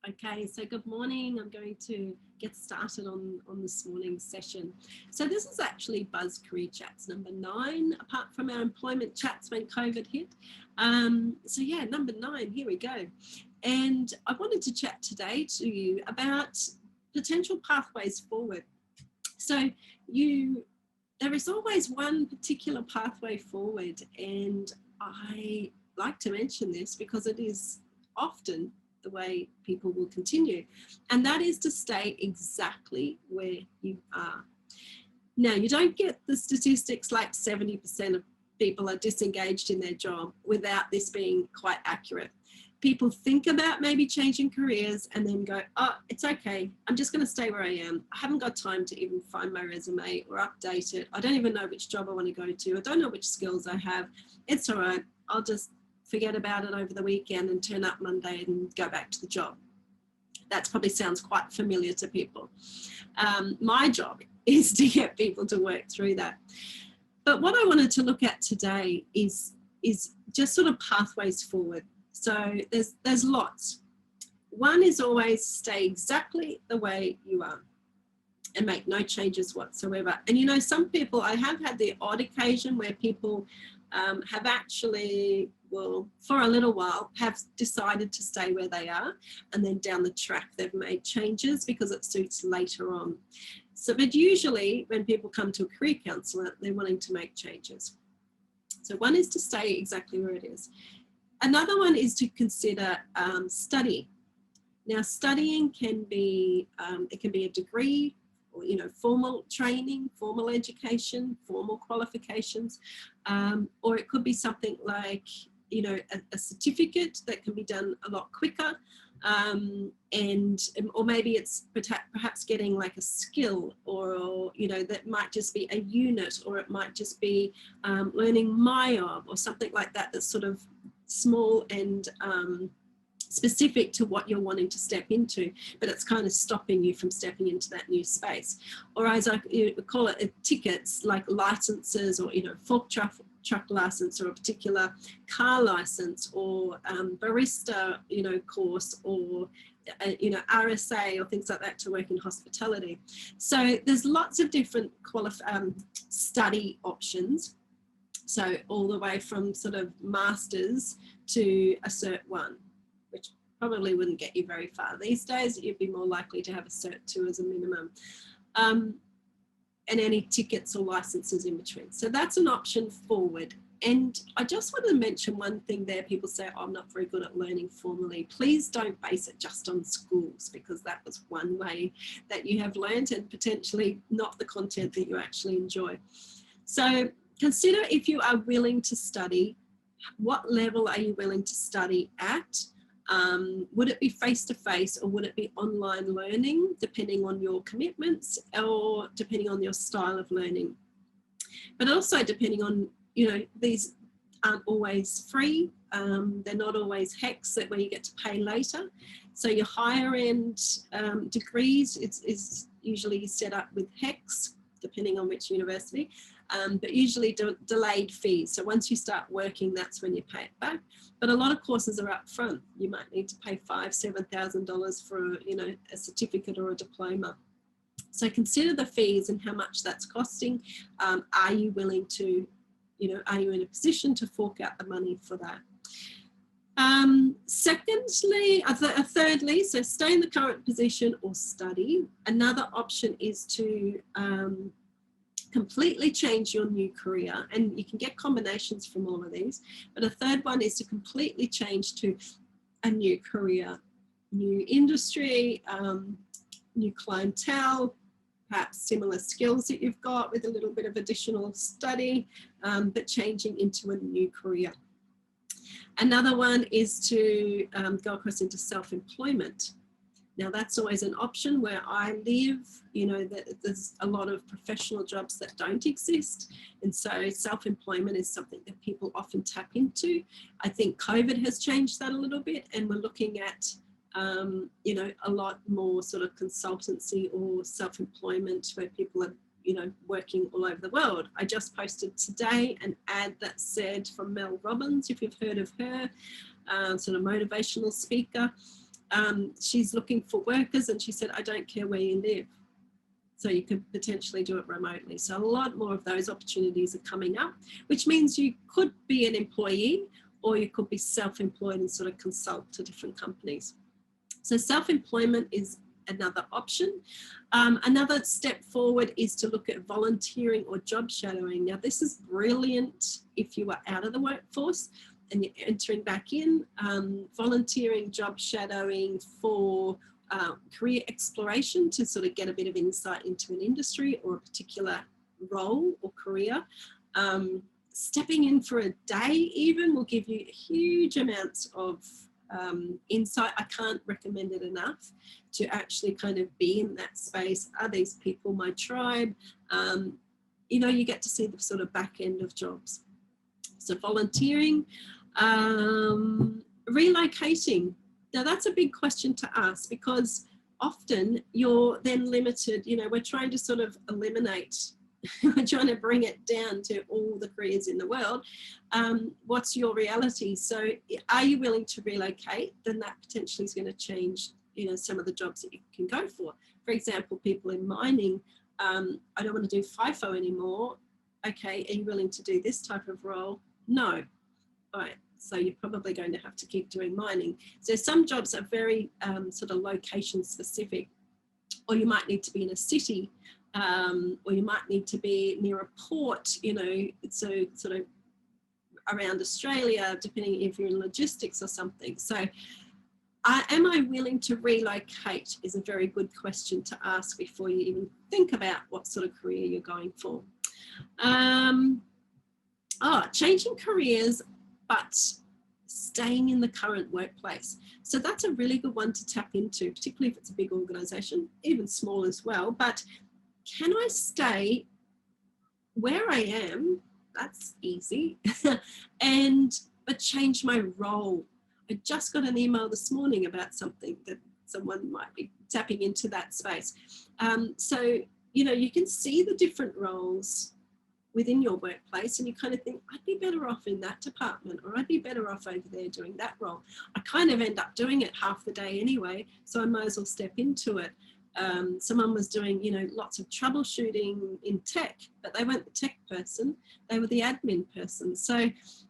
Okay, so good morning. I'm going to get started on this morning's session. So this is actually Buzz Career Chats number 9, apart from our employment chats when COVID hit. So yeah, number 9, here we go. And I wanted to chat today to you about potential pathways forward. So there is always one particular pathway forward, and I like to mention this because it is often the way people will continue, and that is to stay exactly where you are. Now, you don't get the statistics like 70% of people are disengaged in their job without this being quite accurate. People think about maybe changing careers and then go, oh, it's okay, I'm just going to stay where I am. I haven't got time to even find my resume or update it. I don't even know which job I want to go to. I don't know which skills I have. It's all right, I'll just forget about it over the weekend and turn up Monday and go back to the job. That probably sounds quite familiar to people. My job is to get people to work through that. But what I wanted to look at today is just sort of pathways forward. So there's lots. One is always stay exactly the way you are and make no changes whatsoever. And you know, some people, I have had the odd occasion where people have actually, well, for a little while, have decided to stay where they are, and then down the track they've made changes because it suits later on. So, but usually when people come to a career counsellor, they're wanting to make changes. So one is to stay exactly where it is. Another one is to consider study. Now, studying can be, it can be a degree, or, you know, formal training, formal education, formal qualifications, or it could be something like, you know, a certificate that can be done a lot quicker, or maybe it's perhaps getting like a skill, or, you know, that might just be a unit, or it might just be learning MyOb or something like that, that's sort of small and specific to what you're wanting to step into, but it's kind of stopping you from stepping into that new space. Or as I call it, tickets like licenses, or, you know, fork truck license, or a particular car license, or barista, you know, course, or you know, RSA or things like that to work in hospitality. So there's lots of different study options. So all the way from sort of masters to a Cert 1, which probably wouldn't get you very far these days. You'd be more likely to have a Cert 2 as a minimum, and any tickets or licenses in between. So that's an option forward. And I just want to mention one thing there. People say, oh, I'm not very good at learning formally. Please don't base it just on schools, because that was one way that you have learned, and potentially not the content that you actually enjoy. So consider if you are willing to study, what level are you willing to study at? Would it be face-to-face, or would it be online learning, depending on your commitments, or depending on your style of learning? But also depending on, you know, these aren't always free. They're not always HECS where you get to pay later. So your higher end degrees is usually set up with HECS, depending on which university, but usually delayed fees. So once you start working, that's when you pay it back. But a lot of courses are up front. You might need to pay $5,000–7,000 for, you know, a certificate or a diploma. So consider the fees and how much that's costing. Are you willing to, you know, are you in a position to fork out the money for that? Thirdly, so stay in the current position or study. Another option is to completely change your new career, and you can get combinations from all of these, but a third one is to completely change to a new career, new industry, new clientele, perhaps similar skills that you've got with a little bit of additional study, but changing into a new career. Another one is to go across into self-employment. Now that's always an option. Where I live, you know, there's a lot of professional jobs that don't exist. And so self-employment is something that people often tap into. I think COVID has changed that a little bit, and we're looking at, you know, a lot more sort of consultancy or self-employment where people are, you know, working all over the world. I just posted today an ad that said, from Mel Robbins, if you've heard of her, sort of motivational speaker. she's looking for workers, and she said, I don't care where you live. So you could potentially do it remotely. So a lot more of those opportunities are coming up, which means you could be an employee, or you could be self-employed and sort of consult to different companies. So self-employment is another option. Another step forward is to look at volunteering or job shadowing. Now, this is brilliant if you are out of the workforce and you're entering back in. Volunteering, job shadowing for career exploration, to sort of get a bit of insight into an industry or a particular role or career. Stepping in for a day even will give you huge amounts of insight. I can't recommend it enough to actually kind of be in that space. Are these people my tribe? You know, you get to see the sort of back end of jobs. So volunteering, relocating. Now that's a big question to ask, because often you're then limited. You know, we're trying to sort of eliminate, we're trying to bring it down to all the careers in the world. What's your reality? So are you willing to relocate? Then that potentially is going to change, you know, some of the jobs that you can go for. For example, people in mining, I don't want to do FIFO anymore. Okay, are you willing to do this type of role? No. All right. So you're probably going to have to keep doing mining. So some jobs are very sort of location specific, or you might need to be in a city, or you might need to be near a port, you know, so sort of around Australia, depending if you're in logistics or something. So am I willing to relocate is a very good question to ask before you even think about what sort of career you're going for. Changing careers, but staying in the current workplace. So that's a really good one to tap into, particularly if it's a big organisation, even small as well. But can I stay where I am? That's easy. But change my role. I just got an email this morning about something that someone might be tapping into that space. So, you know, you can see the different roles within your workplace, and you kind of think, I'd be better off in that department, or I'd be better off over there doing that role. I kind of end up doing it half the day anyway, so I might as well step into it. Someone was doing, you know, lots of troubleshooting in tech, but they weren't the tech person, they were the admin person. So,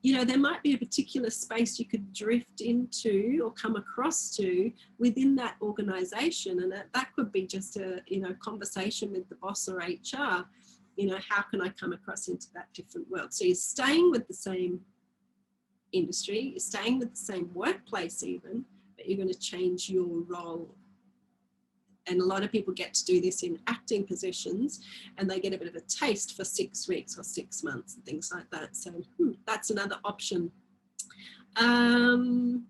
you know, there might be a particular space you could drift into or come across to within that organisation, and that could be just a, you know, conversation with the boss or HR. You know, how can I come across into that different world? So you're staying with the same industry, you're staying with the same workplace even, but you're going to change your role. And a lot of people get to do this in acting positions, and they get a bit of a taste for 6 weeks or 6 months and things like that. So that's another option. So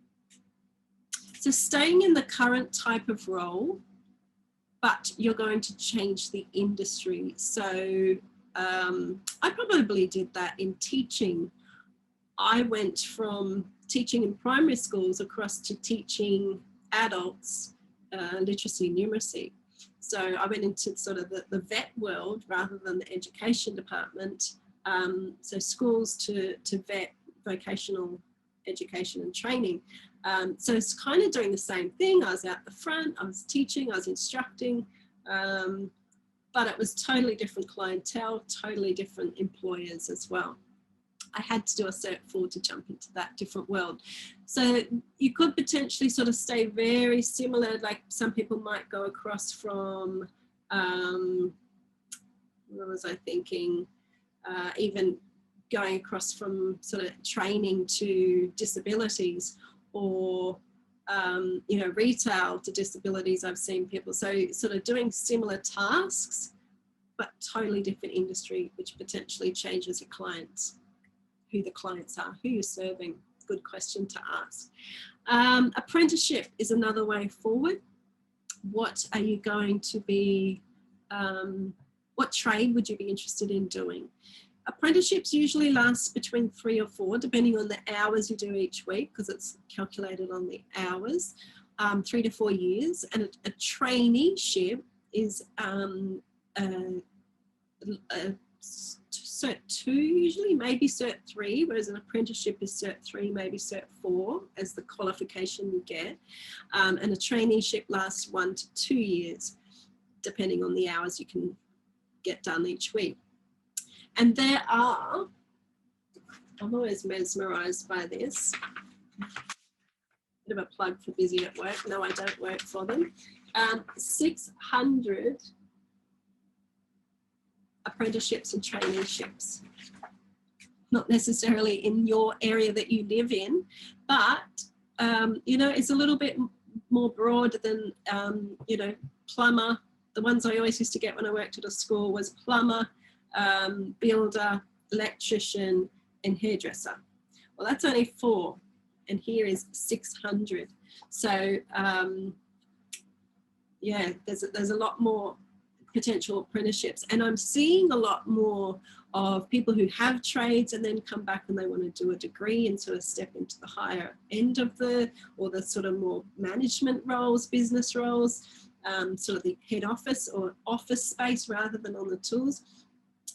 staying in the current type of role, but you're going to change the industry. So I probably did that in teaching. I went from teaching in primary schools across to teaching adults literacy and numeracy. So I went into sort of the vet world rather than the education department. So schools to vet, vocational education and training. So it's kind of doing the same thing. I was out the front, I was teaching, I was instructing, but it was totally different clientele, totally different employers as well. I had to do a Cert 4 to jump into that different world. So you could potentially sort of stay very similar, like some people might go across from, what was I thinking, even going across from sort of training to disabilities, or you know, retail to disabilities. I've seen people so sort of doing similar tasks, but totally different industry, which potentially changes your clients, who the clients are, who you're serving. Good question to ask. Apprenticeship is another way forward. What are you going to be, what trade would you be interested in doing? Apprenticeships usually last between 3 or 4, depending on the hours you do each week, because it's calculated on the hours, 3 to 4 years. And a traineeship is Cert 2 usually, maybe Cert 3, whereas an apprenticeship is Cert 3, maybe Cert 4 as the qualification you get. And a traineeship lasts 1 to 2 years, depending on the hours you can get done each week. And there are, I'm always mesmerised by this, bit of a plug for Busy at Work. No, I don't work for them. 600 apprenticeships and traineeships. Not necessarily in your area that you live in, but, you know, it's a little bit more broad than, you know, plumber. The ones I always used to get when I worked at a school was plumber, builder, electrician, and hairdresser. Well, that's only 4. And here is 600. So, yeah, there's a lot more potential apprenticeships. And I'm seeing a lot more of people who have trades and then come back and they want to do a degree and sort of step into the higher end of the sort of more management roles, business roles, sort of the head office or office space rather than on the tools.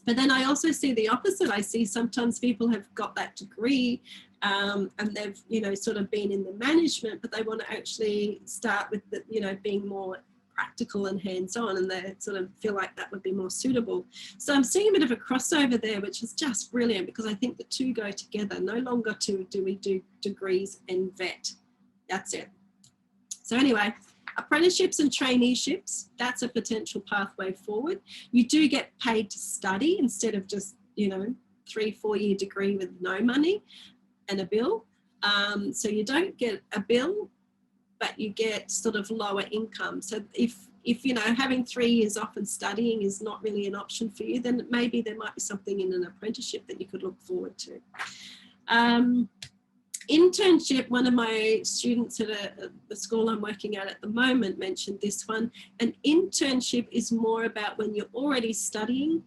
But then I also see the opposite. I see sometimes people have got that degree and they've, you know, sort of been in the management, but they want to actually start with the, you know, being more practical and hands-on, and they sort of feel like that would be more suitable. So I'm seeing a bit of a crossover there, which is just brilliant, because I think the two go together. No longer do we do degrees and vet. That's it. So anyway, apprenticeships and traineeships, that's a potential pathway forward. You do get paid to study instead of just, you know, 3-4 year degree with no money and a bill. So you don't get a bill, but you get sort of lower income. So if you know, having 3 years off and studying is not really an option for you, then maybe there might be something in an apprenticeship that you could look forward to. Internship, one of my students at the school I'm working at the moment mentioned this one. An internship is more about when you're already studying.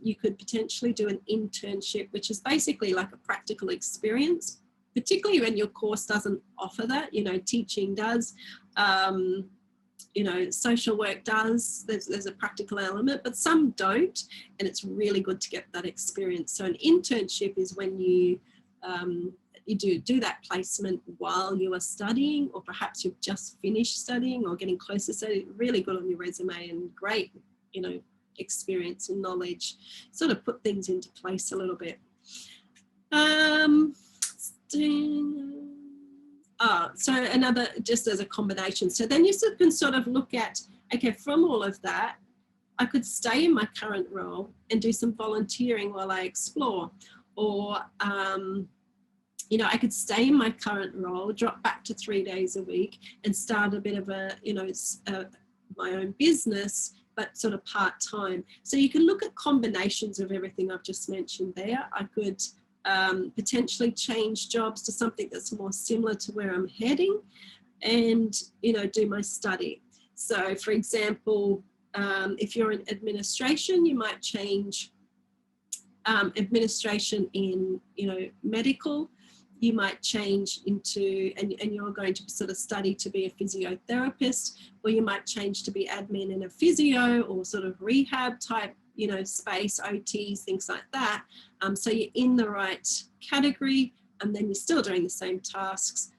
You could potentially do an internship, which is basically like a practical experience, particularly when your course doesn't offer that. You know, teaching does, you know, social work does. There's a practical element, but some don't, and it's really good to get that experience. So an internship is when you do that placement while you are studying, or perhaps you've just finished studying or getting close to studying. Really good on your resume and great, you know, experience and knowledge. Sort of put things into place a little bit. So another, just as a combination. So then you can sort of look at, okay, from all of that, I could stay in my current role and do some volunteering while I explore, or you know, I could stay in my current role, drop back to 3 days a week and start a bit of a, you know, my own business, but sort of part-time. So you can look at combinations of everything I've just mentioned there. I could potentially change jobs to something that's more similar to where I'm heading, and, you know, do my study. So for example, if you're in administration, you might change administration in, you know, medical. You might change into, and you're going to sort of study to be a physiotherapist, or you might change to be admin in a physio or sort of rehab type, you know, space, OTs, things like that. So you're in the right category, and then you're still doing the same tasks,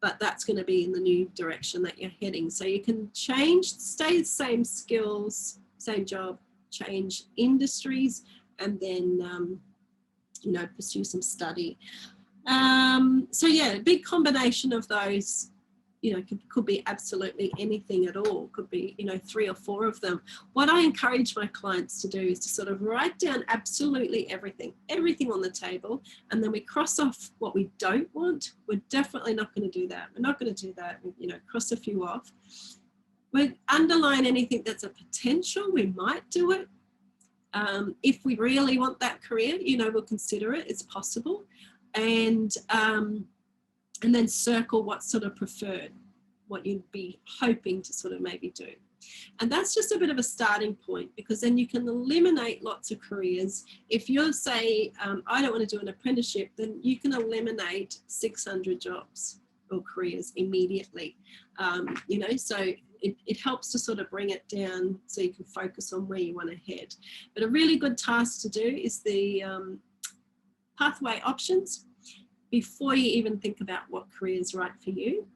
but that's going to be in the new direction that you're heading. So you can change, stay the same skills, same job, change industries, and then, you know, pursue some study. So yeah, a big combination of those, you know, could be absolutely anything at all. Could be, you know, 3 or 4 of them. What I encourage my clients to do is to sort of write down absolutely everything on the table, and then we cross off what we don't want. We're definitely not going to do that. We're not going to do that. You know, cross a few off. We underline anything that's a potential. We might do it. If we really want that career, you know, we'll consider it. It's possible. And then circle what's sort of preferred, what you'd be hoping to sort of maybe do. And that's just a bit of a starting point, because then you can eliminate lots of careers. If you say, I don't want to do an apprenticeship, then you can eliminate 600 jobs. or careers immediately. You know, so it helps to sort of bring it down so you can focus on where you want to head. But a really good task to do is the pathway options before you even think about what career is right for you.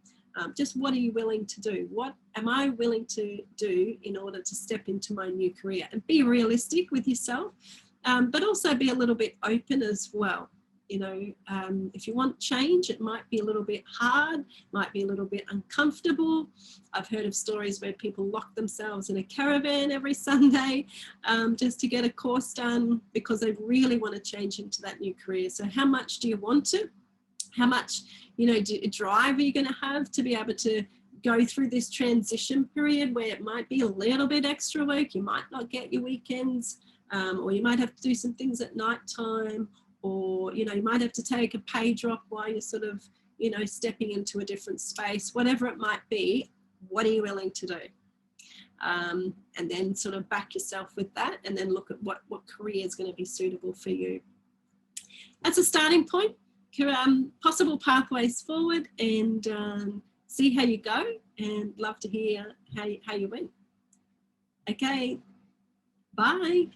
Just what are you willing to do? What am I willing to do in order to step into my new career? And be realistic with yourself, but also be a little bit open as well. You know, if you want change, it might be a little bit hard, might be a little bit uncomfortable. I've heard of stories where people lock themselves in a caravan every Sunday just to get a course done because they really want to change into that new career. So how much do you want to? How much, you know, drive are you going to have to be able to go through this transition period where it might be a little bit extra work? You might not get your weekends, or you might have to do some things at night time, or, you know, you might have to take a pay drop while you're sort of, you know, stepping into a different space, whatever it might be. What are you willing to do? And then sort of back yourself with that, and then look at what career is going to be suitable for you. That's a starting point. Possible pathways forward, and see how you go, and love to hear how you went. Okay, bye.